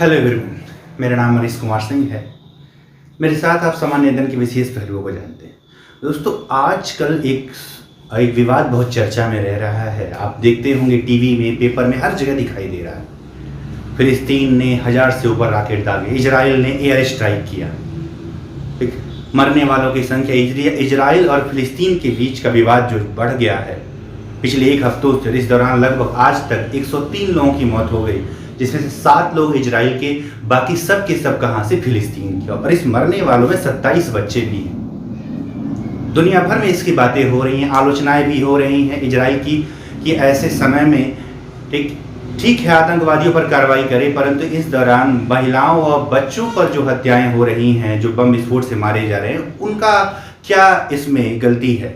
Hello everyone, मेरा नाम मनीष कुमार सिंह है। मेरे साथ आप सामान्य अध्ययन के विशेष पहलुओं को जानते हैं। दोस्तों, आजकल एक विवाद बहुत चर्चा में रह रहा है। आप देखते होंगे टीवी में, पेपर में, हर जगह दिखाई दे रहा है। फिलिस्तीन ने 1000 से ऊपर रॉकेट दागे, इजराइल ने एयर स्ट्राइक किया। ठीक, मरने वालों की संख्या, इजराइल और फिलिस्तीन के बीच का विवाद जो बढ़ गया है पिछले एक हफ्तों से, इस दौरान लगभग आज तक 103 लोगों की मौत हो गई, जिसमें से 7 लोग इजराइल के, बाकी सब के सब कहां से, फिलिस्तीन के। और इस मरने वालों में 27 बच्चे भी हैं। दुनिया भर में इसकी बातें हो रही हैं, आलोचनाएं भी हो रही हैं इजराइल की कि ऐसे समय में ठीक है आतंकवादियों पर कार्रवाई करे, परंतु इस दौरान महिलाओं और बच्चों पर जो हत्याएं हो रही हैं, जो बम विस्फोट से मारे जा रहे हैं, उनका क्या इसमें गलती है।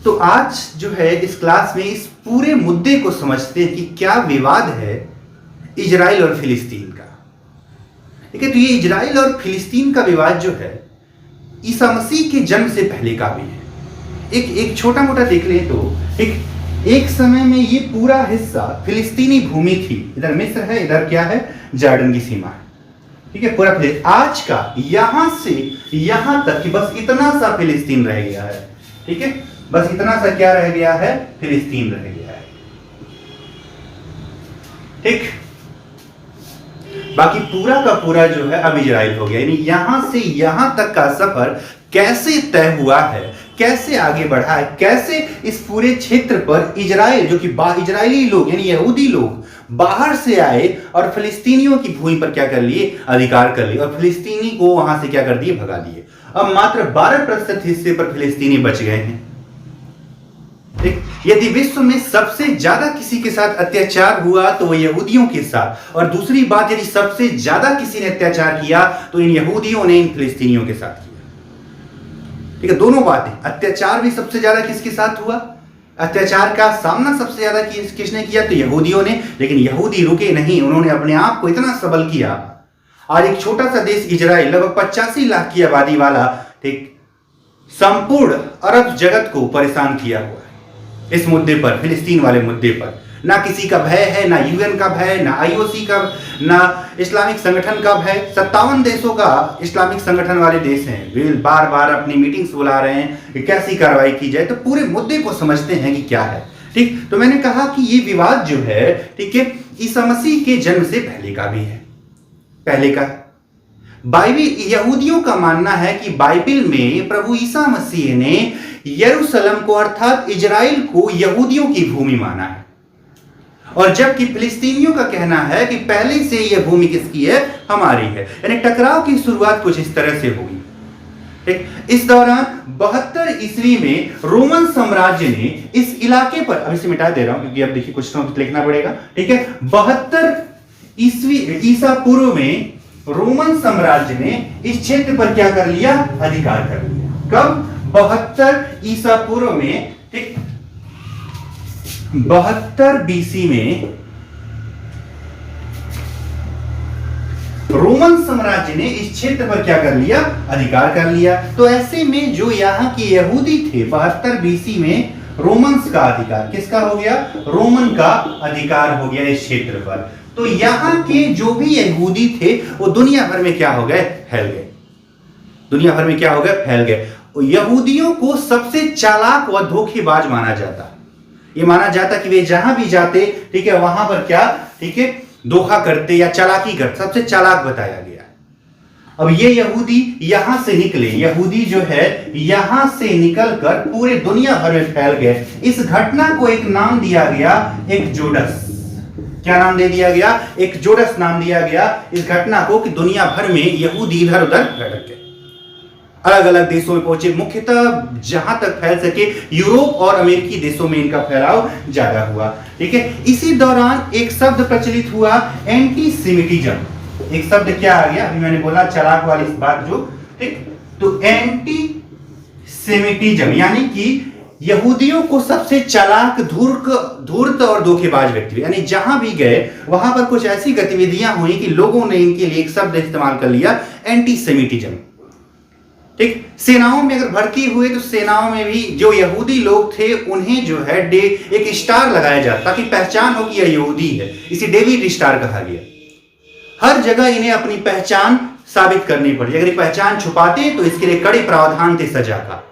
तो आज जो है इस क्लास में इस पूरे मुद्दे को समझते हैं कि क्या विवाद है इजराइल और फिलिस्तीन का। ठीक है, तो ये इजराइल और फिलिस्तीन का विवाद जो है ईसा मसीह के जन्म से पहले का भी है। एक छोटा मोटा देख लें तो एक समय में ये पूरा हिस्सा फिलिस्तीनी भूमि थी। इधर मिस्र है, इधर क्या है, जॉर्डन की सीमा है। ठीक है, पूरा आज का यहां से यहां तक कि बस इतना सा फिलिस्तीन रह गया है। ठीक है, बस इतना सा क्या रह गया है, फिलिस्तीन रह गया है। ठीक, बाकी पूरा का पूरा जो है अब इजराइल हो गया। यानी यहां से यहां तक का सफर कैसे तय हुआ है, कैसे आगे बढ़ा है, कैसे इस पूरे क्षेत्र पर इजराइल, जो कि इजरायली लोग यानी यहूदी लोग बाहर से आए और फिलिस्तीनियों की भूमि पर क्या कर लिए, अधिकार कर लिए, और फिलिस्तीनी को वहां से क्या कर दिए, भगा दिए। अब मात्र 12% हिस्से पर फिलिस्तीनी बच गए हैं। यदि विश्व में सबसे ज्यादा किसी के साथ अत्याचार हुआ तो वो यहूदियों के साथ, और दूसरी बात, यदि सबसे ज्यादा किसी ने अत्याचार किया तो इन यहूदियों ने इन फिलिस्तीनियों के साथ किया। ठीक है, दोनों बातें, अत्याचार भी सबसे ज्यादा किसके साथ हुआ, अत्याचार का सामना सबसे ज्यादा किसने किया, तो यहूदियों ने। लेकिन यहूदी रुके नहीं, उन्होंने अपने आप को इतना सबल किया। और एक छोटा सा देश इजराइल, लगभग 85 लाख की आबादी वाला, ठीक, संपूर्ण अरब जगत को परेशान किया हुआ इस मुद्दे पर, फिलिस्तीन वाले मुद्दे पर। ना किसी का भय है, ना यूएन का भय, ना आईओसी का, ना इस्लामिक संगठन का भय। 57 देशों का इस्लामिक संगठन वाले देश हैं, वे बार बार अपनी मीटिंग्स बुला रहे हैं कि कैसी कार्रवाई की जाए। तो पूरे मुद्दे को समझते हैं कि क्या है। ठीक, तो मैंने कहा कि ये विवाद जो है, ठीक है, ईसा मसीह के जन्म से पहले का भी है, पहले का। बाइबिल, यहूदियों का मानना है कि बाइबिल में प्रभु ईसा मसीह ने यरूशलेम को अर्थात इजराइल को यहूदियों की भूमि माना है, और जबकि फिलिस्तीनियों का कहना है कि पहले से यह भूमि किसकी है, हमारी है। यानी टकराव की शुरुआत कुछ इस तरह से हुई। ठीक, इस दौरान 72 ईस्वी में रोमन साम्राज्य ने इस इलाके पर, अब इसे मिटा दे रहा हूं क्योंकि अब देखिए कुछ तो लिखना पड़ेगा। ठीक है, 72 ईस्वी ईसा पूर्व में रोमन साम्राज्य ने इस क्षेत्र पर क्या कर लिया, अधिकार कर लिया। कब, 72 ईसा पूर्व में, ठीक, 72 बीसी में रोमन साम्राज्य ने इस क्षेत्र पर क्या कर लिया, अधिकार कर लिया। तो ऐसे में जो यहां के यहूदी थे, 72 बीसी में रोमन्स का अधिकार किसका हो गया, रोमन का अधिकार हो गया इस क्षेत्र पर। तो यहां के जो भी यहूदी थे वो दुनिया भर में क्या हो गए, फैल गए। दुनिया भर में क्या हो गए, फैल गए। यहूदियों को सबसे चालाक व धोखेबाज माना जाता। ये माना जाता कि वे जहां भी जाते, ठीक है, वहां पर क्या, ठीक है, धोखा करते या चालाकी करते, सबसे चालाक बताया गया। अब ये यहूदी यहां से निकले, यहूदी जो है यहां से निकलकर पूरे दुनिया भर में फैल गए। इस घटना को एक नाम दिया गया, एक जोडस। क्या नाम दे दिया गया, एक जोडस नाम दिया गया इस घटना को, कि दुनिया भर में यहूदी इधर उधर भटक गए, अलग अलग देशों में पहुंचे। मुख्यतः जहां तक फैल सके यूरोप और अमेरिकी देशों में इनका फैलाव ज्यादा हुआ। ठीक है, इसी दौरान एक शब्द प्रचलित हुआ, एंटीसेमिटिज्म। एक शब्द क्या आ गया, अभी मैंने बोला चालाक वाली बात जो, ठीक, तो एंटीसेमिटिज्म यानी कि यहूदियों को सबसे चालाक, धूर्त और धोखेबाज व्यक्ति, यानी जहां भी गए वहां पर कुछ ऐसी गतिविधियां हुई कि लोगों ने इनके लिए एक शब्द इस्तेमाल कर लिया, एंटीसेमिटिज्म। ठीक, सेनाओं में अगर भर्ती हुए तो सेनाओं में भी जो यहूदी लोग थे उन्हें जो है एक स्टार लगाया जाता ताकि पहचान हो कि यह यहूदी है। इसे डेविड स्टार कहा गया। हर जगह इन्हें अपनी पहचान साबित करनी पड़ी। अगर ये पहचान छुपाते तो इसके लिए कड़े प्रावधान थे सजा का।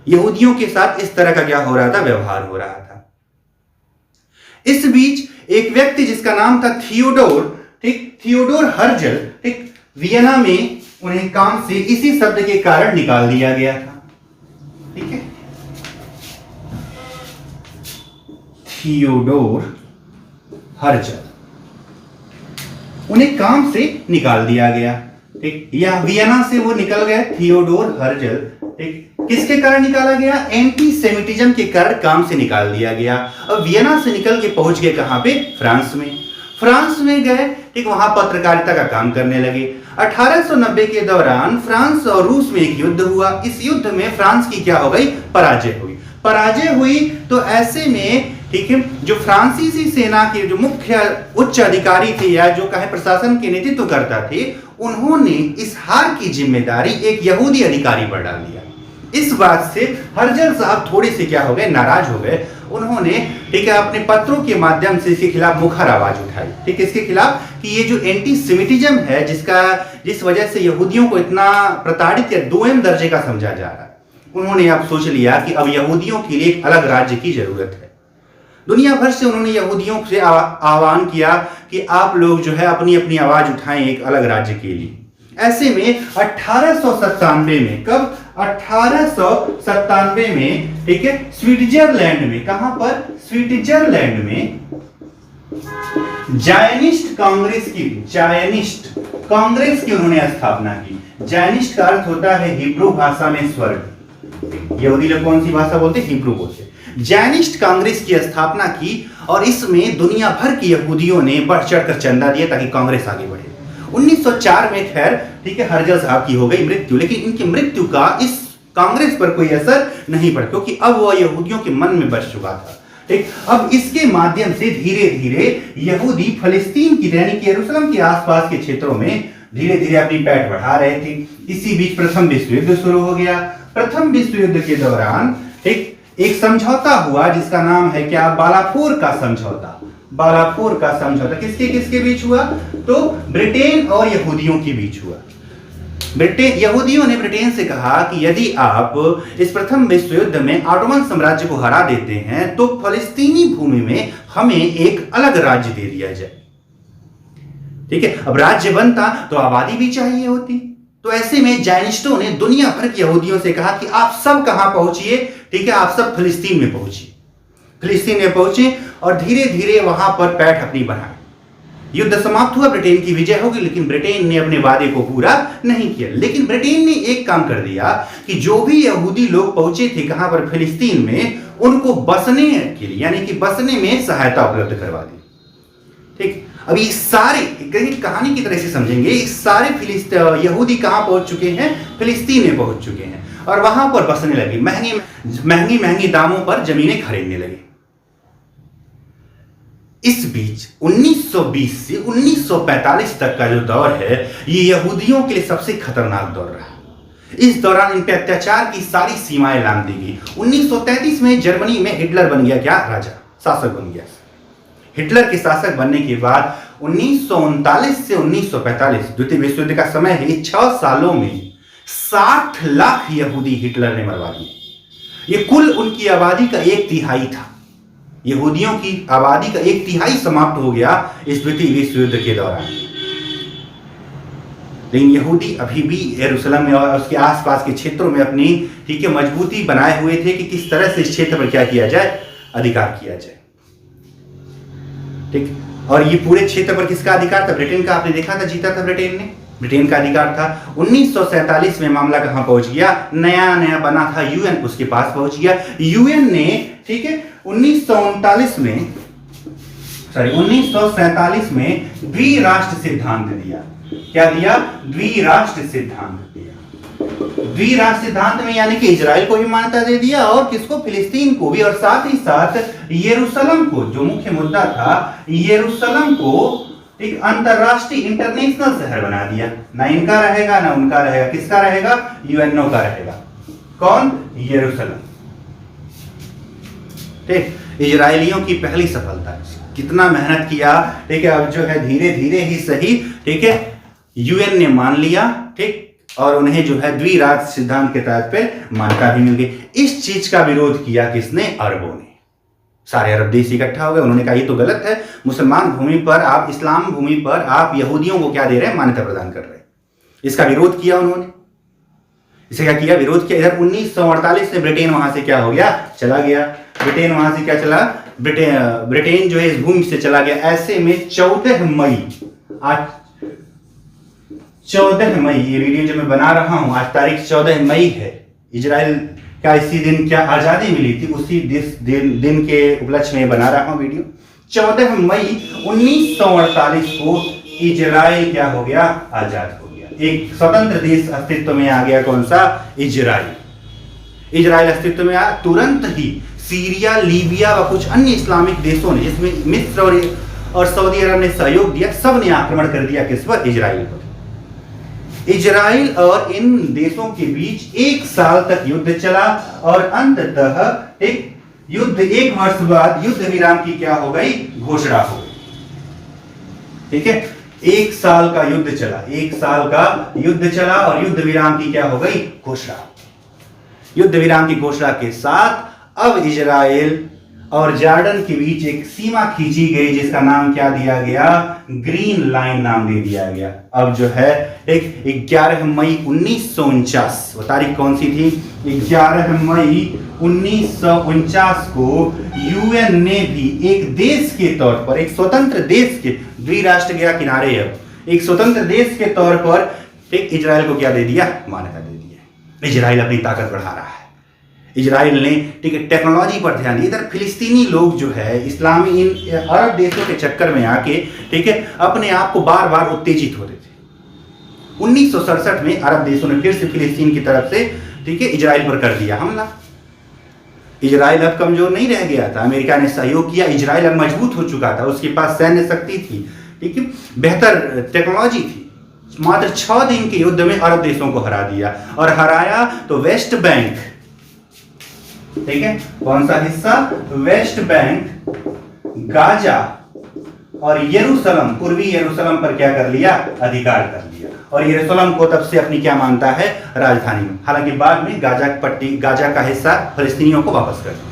यहूदियों के साथ इस तरह का क्या हो रहा था, व्यवहार हो रहा था। इस बीच एक व्यक्ति जिसका नाम था थियोडोर, ठीक, थियोडोर हर्जल, ठीक, वियना में उन्हें काम से इसी शब्द के कारण निकाल दिया गया था। ठीक है, थियोडोर हर्जल, उन्हें काम से निकाल दिया गया। ठीक, या वियना से वो निकल गए थियोडोर हर्जल। ठीक, किसके कारण निकाला गया, एंटी सेमिटिज्म के कारण काम से निकाल दिया गया। अब वियना से निकल के पहुंच गए कहां पे, फ्रांस में। फ्रांस में गए, ठीक, वहां पत्रकारिता का काम करने लगे। 1890 के दौरान फ्रांस और रूस में एक युद्ध हुआ। इस युद्ध में फ्रांस की क्या हो गई, पराजय हुई। पराजय हुई तो ऐसे में, ठीक है, जो फ्रांसीसी सेना के जो मुख्य उच्च अधिकारी थे या जो कहे प्रशासन के नेतृत्व करता थे, उन्होंने इस हार की जिम्मेदारी एक यहूदी अधिकारी पर डाल दिया। इस बात से हर्जल साहब थोड़े से क्या हो गए, नाराज हो गए। उन्होंने, ठीक है, अपने पत्रों के माध्यम से इसके खिलाफ मुखर आवाज उठाई। ठीक, इसके खिलाफ कि ये जो एंटी सेमिटिज्म है, जिस वजह से यहूदियों को इतना प्रताड़ित या दोयम दर्जे का समझा जा रहा है, उन्होंने अब सोच लिया कि अब यहूदियों के लिए एक अलग राज्य की जरूरत है। दुनिया भर से उन्होंने यहूदियों से आह्वान किया कि आप लोग जो है अपनी अपनी आवाज उठाएं एक अलग राज्य के लिए। ऐसे में 1897 में, कब, 1897 में, ठीक है, स्विट्जरलैंड में, कहां पर, स्विट्जरलैंड में जायनिस्ट कांग्रेस की उन्होंने स्थापना की। जायनिस्ट का अर्थ होता है हिब्रू भाषा में स्वर्ग। यहूदी लोग कौन सी भाषा बोलते हैं, हिब्रू बोलते। जायनिस्ट कांग्रेस की स्थापना की और इसमें दुनिया भर के यहूदियों ने बढ़ चढ़कर चंदा दिया ताकि कांग्रेस आगे बढ़े। 1904 में खैर, ठीक है, हर्जल साहब की हो गई मृत्यु, लेकिन इनकी मृत्यु का इस कांग्रेस पर कोई असर नहीं पड़ा, क्योंकि अब वह यहूदियों के मन में बस चुका था। ठीक, अब इसके माध्यम से धीरे धीरे यहूदी फलस्तीन की, यानी कि यरूशलेम के आसपास के क्षेत्रों में धीरे धीरे अपनी पैठ बढ़ा रहे थे। इसी बीच प्रथम विश्व युद्ध शुरू हो गया। प्रथम विश्व युद्ध के दौरान एक समझौता हुआ जिसका नाम है क्या, बालाफोर का समझौता। बालाफोर का समझौता किसके किसके बीच हुआ, तो ब्रिटेन और यहूदियों के बीच हुआ। यहूदियों ने ब्रिटेन से कहा कि यदि आप इस प्रथम विश्व युद्ध में ऑटोमन साम्राज्य को हरा देते हैं तो फलस्तीनी भूमि में हमें एक अलग राज्य दे दिया जाए। ठीक है, अब राज्य बनता तो आबादी भी चाहिए होती। तो ऐसे में जायनिस्टों ने दुनिया भर के यहूदियों से कहा कि आप सब कहां पहुंचिए, ठीक है, आप सब फिलिस्तीन में पहुंचिए। फिलिस्तीन में पहुंचे और धीरे धीरे वहां पर पैठ अपनी बढ़ाई। युद्ध समाप्त हुआ, ब्रिटेन की विजय होगी, लेकिन ब्रिटेन ने अपने वादे को पूरा नहीं किया। लेकिन ब्रिटेन ने एक काम कर दिया कि जो भी यहूदी लोग पहुंचे थे कहां पर, फिलिस्तीन में, उनको बसने के लिए, यानी कि बसने में सहायता उपलब्ध करवा दी। ठीक, अब ये सारे कहानी की तरह से समझेंगे, ये सारे यहूदी कहां पहुंच चुके हैं, फिलिस्तीन में पहुंच चुके हैं और वहां पर बसने लगे, महंगी दामों पर जमीनें खरीदने लगे। इस बीच 1920 से 1945 तक का जो दौर है, ये यहूदियों के लिए सबसे खतरनाक दौर रहा। इस दौरान इन पे अत्याचार की सारी सीमाएं लांघ दी गई। 1933 में जर्मनी में हिटलर बन गया क्या, राजा, शासक बन गया। हिटलर के शासक बनने के बाद 1939 से 1945 द्वितीय विश्व युद्ध का समय है, 6 सालों में 60 लाख यहूदी हिटलर ने मरवा दिए। ये कुल उनकी आबादी का 1/3 था। यहूदियों की आबादी का 1/3 समाप्त हो गया इस द्वितीय विश्व युद्ध के दौरान। लेकिन यहूदी अभी भी यरूशलेम में और उसके आसपास के क्षेत्रों में अपनी, ठीक है, मजबूती बनाए हुए थे कि किस तरह से इस क्षेत्र पर क्या किया जाए, अधिकार किया जाए। ठीक, और ये पूरे क्षेत्र पर किसका अधिकार था, ब्रिटेन का। आपने देखा था, जीता था ब्रिटेन ने, ब्रिटेन का अधिकार था। 1947 में मामला कहां पहुंच गया, नया बना था यूएन, उसके पास पहुंच गया। यूएन ने, ठीक है, 1939 में द्विराष्ट्र सिद्धांत दिया। क्या दिया, द्विराष्ट्र सिद्धांत दिया। द्विराष्ट्र सिद्धांत में यानी कि इजराइल को भी मान्यता दे दिया और किसको, फिलिस्तीन को भी, और साथ ही साथ यरूशलेम को, जो मुख्य मुद्दा था, यरूशलेम को एक अंतरराष्ट्रीय इंटरनेशनल शहर बना दिया। ना इनका रहेगा ना उनका रहेगा, किसका रहेगा, यूएनओ का रहेगा। कौन, यरूशलेम। ठीक, इजरायलियों की पहली सफलता। कितना मेहनत किया, ठीक है। अब जो है धीरे धीरे ही सही, ठीक है, यूएन ने मान लिया, ठीक, और उन्हें जो है द्विराष्ट्र सिद्धांत के तहत पे मान्यता भी मिल गई। इस चीज का विरोध किया किसने? अरबों ने। सारे अरब देश इकट्ठा हो गए, उन्होंने कहा ये तो गलत है, मुसलमान भूमि पर आप, इस्लाम भूमि पर आप यहूदियों को क्या दे रहे हैं? मान्यता प्रदान कर रहे हैं। इसका विरोध किया उन्होंने। इसे क्या किया? विरोध किया। इधर 1948 में ब्रिटेन वहां से क्या हो गया? चला गया। ब्रिटेन वहां से क्या चला? ब्रिटेन जो है इस भूमि से चला गया। ऐसे में 14 मई, आज 14 मई, ये वीडियो जो मैं बना रहा हूं आज तारीख 14 मई है। इजराइल का इसी दिन क्या आजादी मिली थी, उसी दिन के उपलक्ष्य में बना रहा हूं वीडियो। 14 मई 1948 को इजराइल क्या हो गया? आजाद हो गया। एक स्वतंत्र देश अस्तित्व में आ गया। कौन सा? इजराइल। इजराइल अस्तित्व में आया। तुरंत ही सीरिया, लीबिया व कुछ अन्य इस्लामिक देशों ने, जिसमें मिस्र और सऊदी अरब ने सहयोग दिया, सब ने आक्रमण कर दिया किस पर? इजराइल पर। इजराइल और इन देशों के बीच 1 साल तक युद्ध चला और अंततः एक युद्ध, 1 वर्ष बाद युद्ध विराम की क्या हो गई? घोषणा हो गई। ठीक है, 1 साल का युद्ध चला, 1 साल का युद्ध चला और युद्ध विराम की क्या हो गई? घोषणा। युद्ध विराम की घोषणा के साथ अब इजराइल और जॉर्डन के बीच एक सीमा खींची गई, जिसका नाम क्या दिया गया? ग्रीन लाइन नाम दे दिया गया। अब जो है एक 11 मई 1949, वो तारीख कौन सी थी? 11 मई 1949 को यूएन ने भी एक देश के तौर पर, एक स्वतंत्र देश के, द्विराष्ट्र गया किनारे, अब एक स्वतंत्र देश के तौर पर एक इजराइल को क्या दे दिया? मान्यता दे दिया। इजराइल अपनी ताकत बढ़ा रहा है। इजराइल ने, ठीक है, टेक्नोलॉजी पर ध्यान दिया। इधर फिलिस्तीनी लोग जो है इस्लामी इन अरब देशों के चक्कर में आके, ठीक है, अपने आप को बार बार उत्तेजित होते थे। 1967 में अरब देशों ने फिर से फिलिस्तीन की तरफ से, ठीक है, इजराइल पर कर दिया हमला। इजराइल अब कमजोर नहीं रह गया था, अमेरिका ने सहयोग किया। इजराइल अब मजबूत हो चुका था, उसके पास सैन्य शक्ति थी, ठीक है, बेहतर टेक्नोलॉजी थी। मात्र 6 दिन के युद्ध में अरब देशों को हरा दिया। और हराया तो वेस्ट बैंक, ठीक है, कौन सा हिस्सा? वेस्ट बैंक, गाजा और यरूशलेम, पूर्वी यरूशलेम पर क्या कर लिया? अधिकार कर लिया। और यरूशलेम को तब से अपनी क्या मानता है? राजधानी में। हालांकि बाद में गाजा का हिस्सा फिलिस्तीनियों को वापस कर दिया।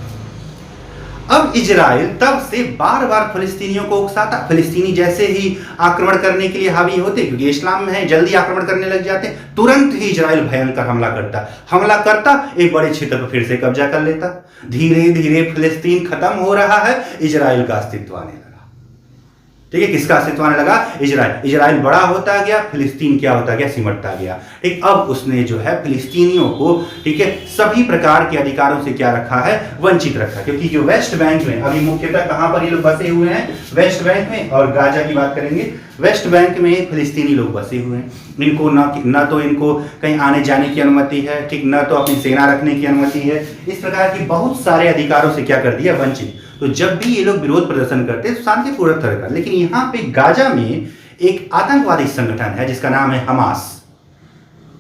अब इजराइल तब से बार बार फिलिस्तीनियों को उकसाता। फिलिस्तीनी जैसे ही आक्रमण करने के लिए हावी होते, क्योंकि इस्लाम में है, जल्दी आक्रमण करने लग जाते, तुरंत ही इजराइल भयंकर हमला करता, एक बड़े क्षेत्र पर फिर से कब्जा कर लेता। धीरे धीरे फिलिस्तीन खत्म हो रहा है, इजराइल का अस्तित्व आने लगा। ठीक है, किसका अस्तित्व आने लगा? इजराइल बड़ा होता गया, फिलिस्तीन क्या होता गया? सिमटता गया। ठीक, अब उसने जो है फिलिस्तीनियों को, ठीक है, सभी प्रकार के अधिकारों से क्या रखा है? वंचित रखा। क्योंकि जो वेस्ट बैंक में, अभी मुख्यतः कहां पर ये लोग बसे हुए हैं? वेस्ट बैंक में। और गाजा की बात करेंगे, वेस्ट बैंक में फिलिस्तीनी लोग बसे हुए हैं। इनको न तो इनको कहीं आने जाने की अनुमति है, ठीक, न तो अपनी सेना रखने की अनुमति है। इस प्रकार की बहुत सारे अधिकारों से क्या कर दिया? वंचित। तो जब भी ये लोग विरोध प्रदर्शन करते हैं तो शांतिपूर्वक तरह का, लेकिन यहाँ पे गाजा में एक आतंकवादी संगठन है जिसका नाम है हमास।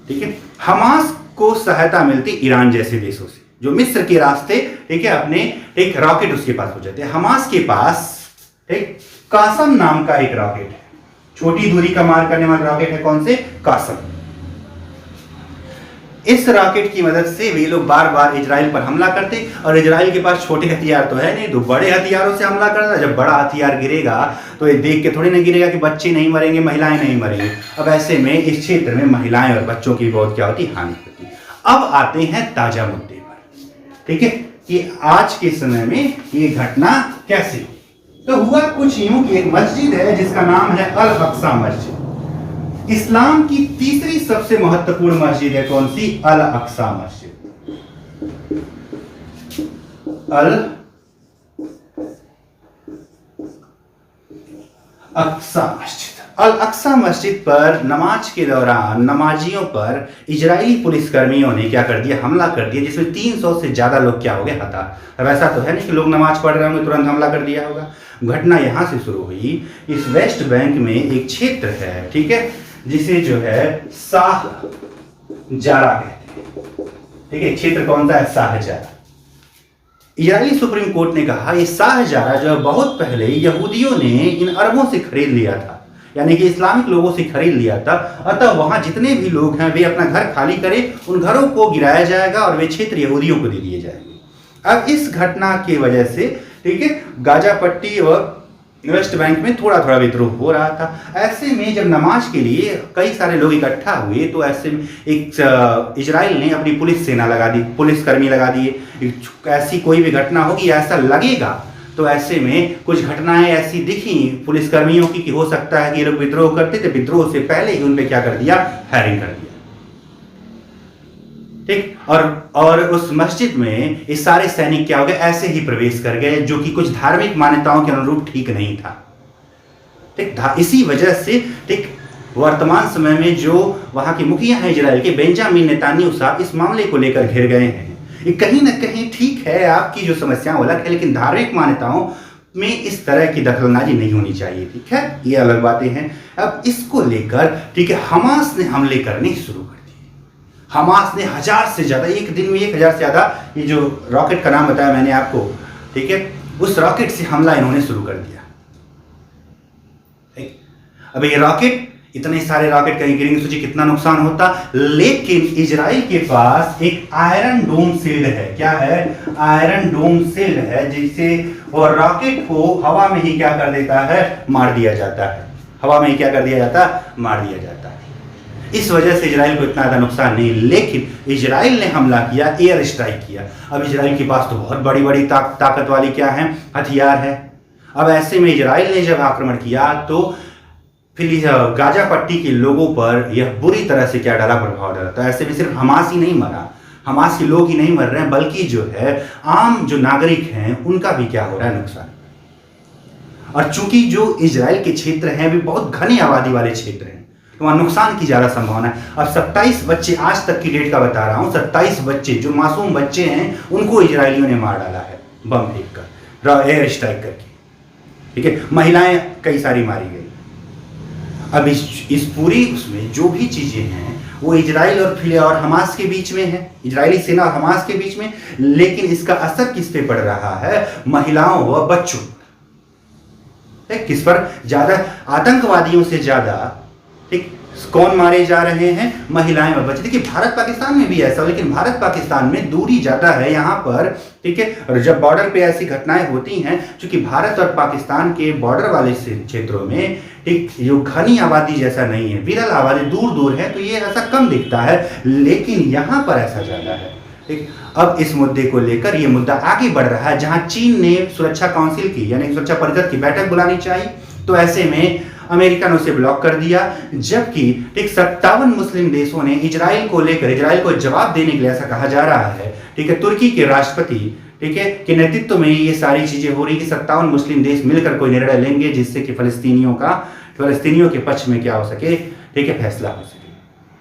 ठीक है, हमास को सहायता मिलती ईरान जैसे देशों से, जो मिस्र के रास्ते, ठीक है, अपने एक रॉकेट उसके पास हो जाते हैं। हमास के पास एक कासम नाम का एक रॉकेट है, छोटी दूरी का मार करने वाला रॉकेट है। कौन से? कासम। इस रॉकेट की मदद से वे लोग बार बार इजराइल पर हमला करते, और इजराइल के पास छोटे हथियार तो है नहीं, तो बड़े हथियारों से हमला करता। जब बड़ा हथियार गिरेगा तो ये देख के थोड़ी ना गिरेगा कि बच्चे नहीं मरेंगे, महिलाएं नहीं मरेंगी। अब ऐसे में इस क्षेत्र में महिलाएं और बच्चों की बहुत क्या होती? हानि होती। अब आते हैं ताजा मुद्दे पर, ठीक है, कि आज के समय में ये घटना कैसे हुई। तो हुआ कुछ यूं कि एक मस्जिद है जिसका नाम है अल अक्सा मस्जिद। इस्लाम की तीसरी सबसे महत्वपूर्ण मस्जिद है। कौन सी? अल अक्सा मस्जिद। अल अक्सा मस्जिद। अल अक्सा मस्जिद पर नमाज के दौरान नमाजियों पर इजरायली पुलिसकर्मियों ने क्या कर दिया? हमला कर दिया, जिसमें 300 से ज्यादा लोग क्या हो गए? हताहत। अब ऐसा तो है नहीं कि लोग नमाज पढ़ रहे होंगे तुरंत हमला कर दिया होगा। घटना यहां से शुरू हुई। इस वेस्ट बैंक में एक क्षेत्र है, ठीक है, जिसे जो है शाह जारा कहते हैं। ठीक है, क्षेत्र कौन सा है? शाह जारा। इजरायली सुप्रीम कोर्ट ने कहा ये शाहजारा जो बहुत पहले यहूदियों ने इन अरबों से खरीद लिया था, यानी कि इस्लामिक लोगों से खरीद लिया था, अतः वहां जितने भी लोग हैं वे अपना घर खाली करें, उन घरों को गिराया जाएगा और वे क्षेत्र यहूदियों को दे दिए जाएंगे। अब इस घटना की वजह से, ठीक है, गाजा पट्टी और वेस्ट बैंक में थोड़ा थोड़ा विद्रोह हो रहा था। ऐसे में जब नमाज के लिए कई सारे लोग इकट्ठा हुए तो ऐसे में एक इजराइल ने अपनी पुलिस सेना लगा दी, पुलिस कर्मी लगा दिए। ऐसी कोई भी घटना होगी, ऐसा लगेगा तो ऐसे में कुछ घटनाएं ऐसी दिखी पुलिसकर्मियों की कि हो सकता है कि ये लोग विद्रोह करते थे, विद्रोह से पहले ही उन पे क्या कर दिया, फायरिंग कर दिया, ठीक। और उस मस्जिद में ये सारे सैनिक क्या हो गए, ऐसे ही प्रवेश कर गए, जो कि कुछ धार्मिक मान्यताओं के अनुरूप ठीक नहीं था, ठीक। इसी वजह से, ठीक, वर्तमान समय में जो वहां के मुखिया हैं इजराइल के, बेंजामिन नेतान्याहू साहब, इस मामले को लेकर घिर गए हैं। ये कहीं ना कहीं ठीक है, आपकी जो समस्याएं अलग है, लेकिन धार्मिक मान्यताओं में इस तरह की दखलंदाजी नहीं होनी चाहिए, ठीक है, ये अलग बातें हैं। अब इसको लेकर, ठीक है, हमास ने हमले करने शुरू कर दिए। हमास ने 1000 से ज्यादा, एक दिन में 1000 से ज्यादा, ये जो रॉकेट का नाम बताया मैंने आपको, ठीक है, उस रॉकेट से हमला इन्होंने शुरू कर दिया। अब ये रॉकेट, इतने सारे रॉकेट कहीं गिरेंगे, सोचिए कितना नुकसान होता। लेकिन इजराइल के पास एक आयरन डोम शील्ड है। क्या है? आयरन डोम शील्ड है, जिससे वो रॉकेट को हवा में ही क्या कर देता है, मार दिया जाता है। हवा में ही क्या कर दिया जाता है, मार दिया जाता है। इस वजह से इजराइल को इतना ज्यादा नुकसान नहीं, लेकिन इजराइल ने हमला किया, एयर स्ट्राइक किया। अब इजराइल के पास तो बहुत बड़ी बड़ी ताकत वाली क्या है, हथियार है। अब ऐसे में इजराइल ने जब आक्रमण किया तो फिर गाजा पट्टी के लोगों पर यह बुरी तरह से क्या डाला, प्रभाव डाला। तो ऐसे में सिर्फ हमास ही नहीं मरा, हमास के लोग ही नहीं मर रहे हैं, बल्कि जो है आम जो नागरिक हैं उनका भी क्या हो रहा है, नुकसान। और चूंकि जो इजराइल के क्षेत्र हैं वे बहुत घनी आबादी वाले क्षेत्र हैं, तो वहां नुकसान की ज्यादा संभावना है। अब 27 बच्चे, आज तक की डेट का बता रहा हूं, 27 बच्चे जो मासूम बच्चे हैं उनको इजरायलियों ने मार डाला है, बम फेंक कर, एयर स्ट्राइक करके, ठीक है। महिलाएं कई सारी मारी गई। अब इस पूरी उसमें जो भी चीजें हैं वो इजराइल और हमास के बीच में है, इजरायली सेना और हमास के बीच में, लेकिन इसका असर किस पे पड़ रहा है, महिलाओं व बच्चों पर। किस पर ज्यादा, आतंकवादियों से ज्यादा, ठीक, कौन मारे जा रहे हैं, महिलाएं और बच्चे। देखिए भारत पाकिस्तान में भी ऐसा, लेकिन भारत पाकिस्तान में दूरी ज्यादा है यहाँ पर, ठीक है। और जब बॉर्डर पे ऐसी घटनाएं होती हैं, क्योंकि भारत और पाकिस्तान के बॉर्डर वाले क्षेत्रों में, ठीक, जो घनी आबादी जैसा नहीं है, विरल आबादी दूर दूर है, तो ये ऐसा कम दिखता है, लेकिन यहाँ पर ऐसा ज्यादा है, ठीक। अब इस मुद्दे को लेकर ये मुद्दा आगे बढ़ रहा है, जहां चीन ने सुरक्षा काउंसिल की, यानी सुरक्षा परिषद की बैठक बुलानी चाहिए, तो ऐसे में अमेरिका ने उसे ब्लॉक कर दिया। जबकि ठीक 57 मुस्लिम देशों ने इजराइल को लेकर, इजराइल को जवाब देने के लिए, ऐसा कहा जा रहा है, ठीक है, तुर्की के राष्ट्रपति, ठीक है, के नेतृत्व में ये सारी चीजें हो रही कि 57 मुस्लिम देश मिलकर कोई निर्णय लेंगे जिससे कि फलस्तीनियों के पक्ष में क्या हो सके, ठीक है, फैसला हो सके,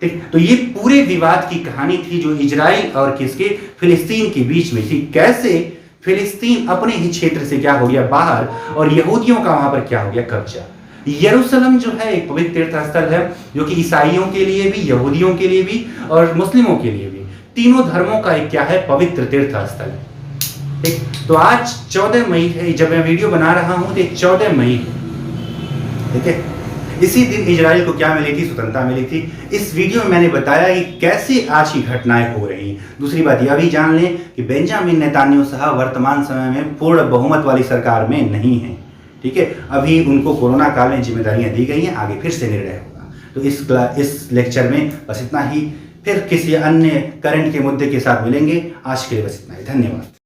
ठीक। तो ये पूरे विवाद की कहानी थी जो इजराइल और किसके, फिलिस्तीन के बीच में थी। कैसे फिलिस्तीन अपने ही क्षेत्र से क्या हो गया बाहर, और यहूदियों का वहां पर क्या हो गया, कब्जा। यरूशलेम जो है एक पवित्र तीर्थ स्थल है, जो कि ईसाइयों के लिए भी, यहूदियों के लिए भी और मुस्लिमों के लिए भी, तीनों धर्मों का एक क्या है, पवित्र तीर्थ स्थल है, ठीक। तो आज 14 मई है, जब मैं वीडियो बना रहा हूं तो 14 मई है, ठीक है। इसी दिन इजराइल को क्या मिली थी, स्वतंत्रता मिली थी। इस वीडियो में मैंने बताया कि कैसे आज की घटनाएं हो रही। दूसरी बात यह भी जान लें कि बेंजामिन नेतान्याहू साहब वर्तमान समय में पूर्ण बहुमत वाली सरकार में नहीं है, ठीक है। अभी उनको कोरोना काल में जिम्मेदारियां दी गई हैं, आगे फिर से निर्णय होगा। तो इस लेक्चर में बस इतना ही, फिर किसी अन्य करंट के मुद्दे के साथ मिलेंगे। आज के लिए बस इतना ही, धन्यवाद।